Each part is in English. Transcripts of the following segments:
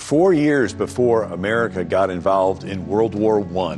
4 years before America got involved in World War I,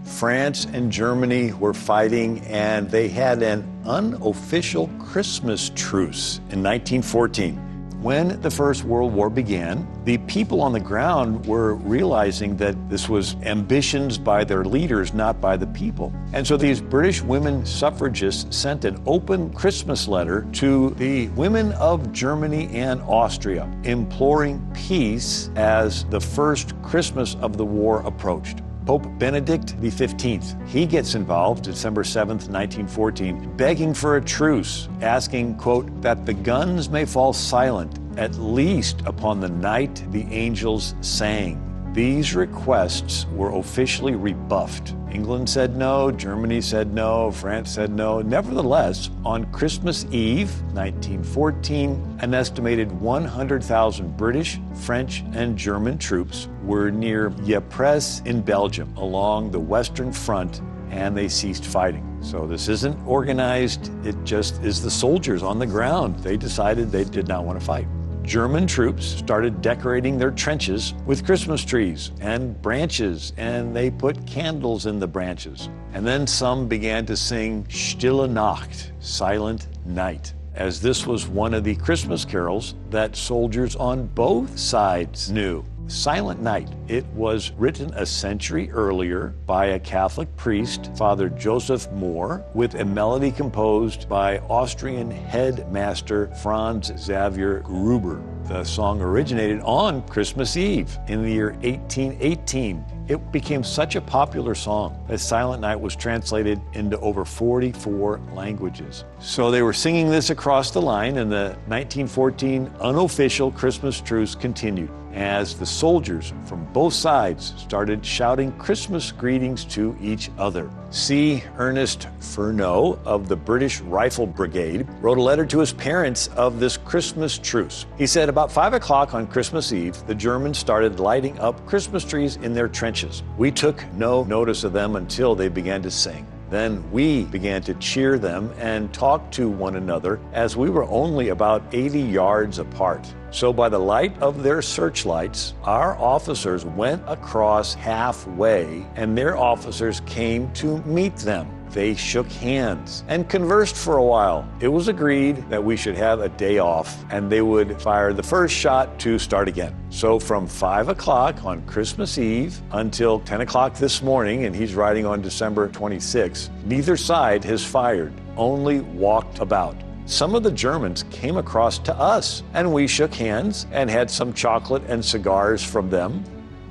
France and Germany were fighting, and they had an unofficial Christmas truce in 1914. When the First World War began, the people on the ground were realizing that this was ambitions by their leaders, not by the people. And so these British women suffragists sent an open Christmas letter to the women of Germany and Austria, imploring peace as the first Christmas of the war approached. Pope Benedict XV, he gets involved December 7th, 1914, begging for a truce, asking, quote, that the guns may fall silent, at least upon the night the angels sang. These requests were officially rebuffed. England said no, Germany said no, France said no. Nevertheless, on Christmas Eve, 1914, an estimated 100,000 British, French, and German troops were near Ypres in Belgium along the Western Front, and they ceased fighting. So this isn't organized, it just is the soldiers on the ground. They decided they did not want to fight. German troops started decorating their trenches with Christmas trees and branches, and they put candles in the branches. And then some began to sing Stille Nacht, Silent Night, as this was one of the Christmas carols that soldiers on both sides knew. Silent Night. It was written a century earlier by a Catholic priest, Father Joseph Mohr, with a melody composed by Austrian headmaster Franz Xavier Gruber. The song originated on Christmas Eve in the year 1818. It became such a popular song that Silent Night was translated into over 44 languages. So they were singing this across the line, and the 1914 unofficial Christmas truce continued as the soldiers from both sides started shouting Christmas greetings to each other. C. Ernest Furneaux of the British Rifle Brigade wrote a letter to his parents of this Christmas truce. He said, about 5 o'clock on Christmas Eve, the Germans started lighting up Christmas trees in their trenches. We took no notice of them until they began to sing. Then we began to cheer them and talk to one another as we were only about 80 yards apart. So by the light of their searchlights, our officers went across halfway, and their officers came to meet them. They shook hands and conversed for a while. It was agreed that we should have a day off, and they would fire the first shot to start again. So from 5 o'clock on Christmas Eve until 10 o'clock this morning, and he's writing on December 26, neither side has fired, only walked about. Some of the Germans came across to us, and we shook hands and had some chocolate and cigars from them.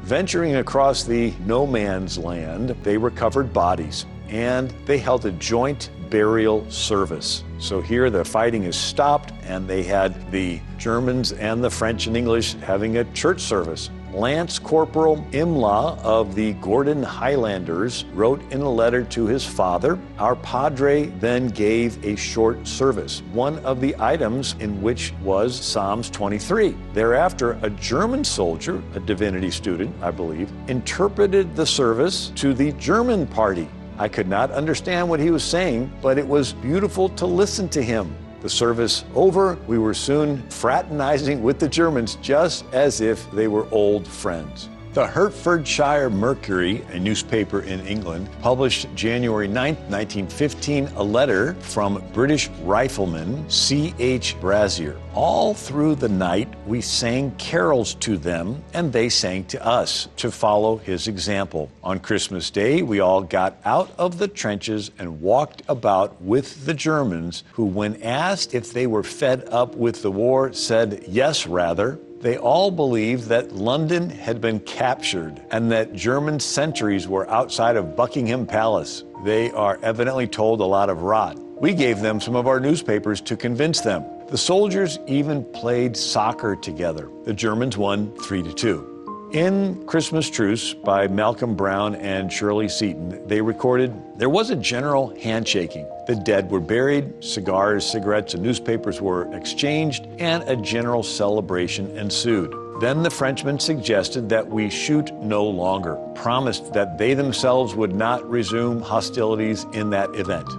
Venturing across the no man's land, they recovered bodies, and they held a joint burial service. So here the fighting is stopped, and they had the Germans and the French and English having a church service. Lance Corporal Imla of the Gordon Highlanders wrote in a letter to his father, our padre then gave a short service, one of the items in which was Psalms 23. Thereafter, a German soldier, a divinity student, I believe, interpreted the service to the German party. I could not understand what he was saying, but it was beautiful to listen to him. The service over, we were soon fraternizing with the Germans just as if they were old friends. The Hertfordshire Mercury, a newspaper in England, published January 9, 1915, a letter from British rifleman C.H. Brazier. All through the night, we sang carols to them, and they sang to us to follow his example. On Christmas Day, we all got out of the trenches and walked about with the Germans, who, when asked if they were fed up with the war, said yes, rather. They all believed that London had been captured and that German sentries were outside of Buckingham Palace. They are evidently told a lot of rot. We gave them some of our newspapers to convince them. The soldiers even played soccer together. The Germans won 3-2. In Christmas Truce by Malcolm Brown and Shirley Seaton, they recorded, there was a general handshaking. The dead were buried, cigars, cigarettes, and newspapers were exchanged, and a general celebration ensued. Then the Frenchmen suggested that we shoot no longer, promised that they themselves would not resume hostilities in that event.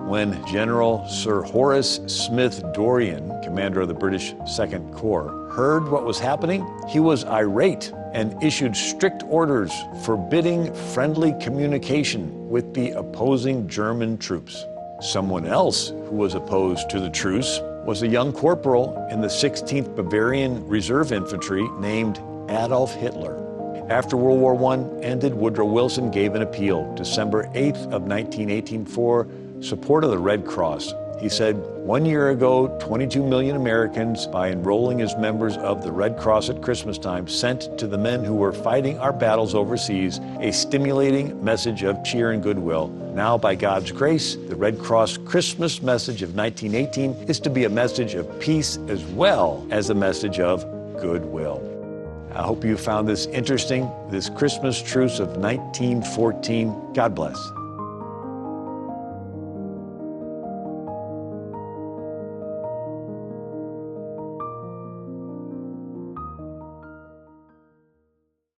When General Sir Horace Smith Dorrien, commander of the British Second Corps, heard what was happening, he was irate and issued strict orders forbidding friendly communication with the opposing German troops. Someone else who was opposed to the truce was a young corporal in the 16th Bavarian Reserve Infantry named Adolf Hitler. After World War I ended, Woodrow Wilson gave an appeal, December 8th of 1918, for support of the Red Cross. He said, 1 year ago, 22 million Americans, by enrolling as members of the Red Cross at Christmas time, sent to the men who were fighting our battles overseas a stimulating message of cheer and goodwill. Now, by God's grace, the Red Cross Christmas message of 1918 is to be a message of peace as well as a message of goodwill. I hope you found this interesting, this Christmas truce of 1914. God bless.